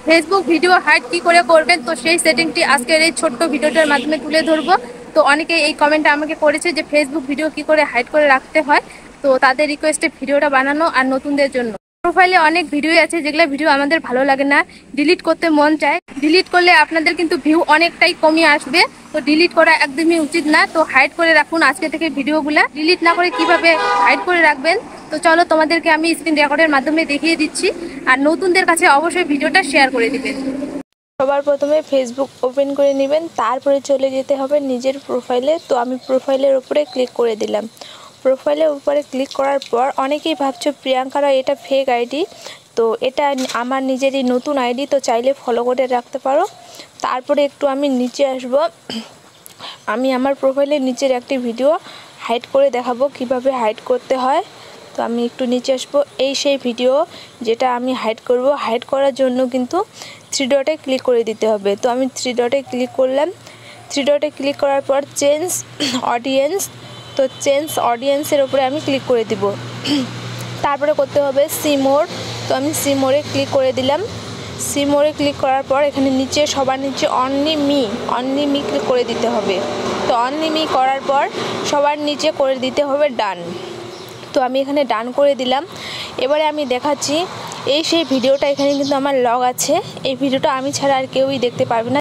Facebook video hide কি করে করবেন, তো সেই সেটিংটি আজকের এই ছোট্ট ভিডিওটার মাধ্যমে তুলে ধরবো। তো অনেকেই এই কমেন্টটা আমাকে করেছে যে ফেসবুক ভিডিও কি করে হাইড করে রাখতে হয়, তো তাদের রিকোয়েস্টে ভিডিওটা বানানো আর নতুনদের জন্য। প্রোফাইলে অনেক ভিডিও আছে যেগুলো ভিডিও আমাদের ভালো লাগে না, ডিলিট করতে মন চায়। ডিলিট করলে আপনাদের কিন্তু ভিউ অনেকটাই কমে আসবে, তো ডিলিট করা একদমই উচিত না। তো হাইড করে রাখুন আজকে থেকে ভিডিওগুলো। ডিলিট না করে কিভাবে হাইড করে রাখবেন, তো চলো তোমাদেরকে আমি স্ক্রিন রেকর্ডের মাধ্যমে দেখিয়ে দিচ্ছি। আর নতুনদের কাছে অবশ্যই ভিডিওটা শেয়ার করে দিবেন। সবার প্রথমে ফেসবুক ওপেন করে নেবেন, তারপরে চলে যেতে হবে নিজের প্রোফাইলে। তো আমি প্রোফাইলের উপরে ক্লিক করে দিলাম। প্রোফাইলের উপরে ক্লিক করার পর অনেকেই ভাবছো প্রিয়াঙ্কারা এটা ফেক আইডি, তো এটা আমার নিজেরই নতুন আইডি, তো চাইলে ফলো করে রাখতে পারো। তারপরে একটু আমি নিচে আসব, আমি আমার প্রোফাইলের নিচের একটি ভিডিও হাইড করে দেখাবো কিভাবে হাইড করতে হয়। তো আমি একটু নিচে আসবো, এই সেই ভিডিও যেটা আমি হাইড করব। হাইড করার জন্য কিন্তু 3 ডটে ক্লিক করে দিতে হবে। তো আমি 3 ডটে ক্লিক করলাম। 3 ডটে ক্লিক করার পর চেঞ্জ অডিয়েন্স, তো চেঞ্জ অডিয়েন্সের উপরে আমি ক্লিক করে দিব। তারপরে করতে হবে সি মোর, তো আমি সি মোরে ক্লিক করে দিলাম। সি মোরে ক্লিক করার পর এখানে নিচে সবার নিচে অনলি মি ক্লিক করে দিতে হবে। তো অনলি মি করার পর সবার নিচে করে দিতে হবে ডান। তো আমি এখানে ডান করে দিলাম। এবারে আমি দেখাচ্ছি এই সেই ভিডিওটা, এখানে কিন্তু আমার লগ আছে। এই ভিডিওটা আমি ছাড়া আর কেউই দেখতে পারবে না।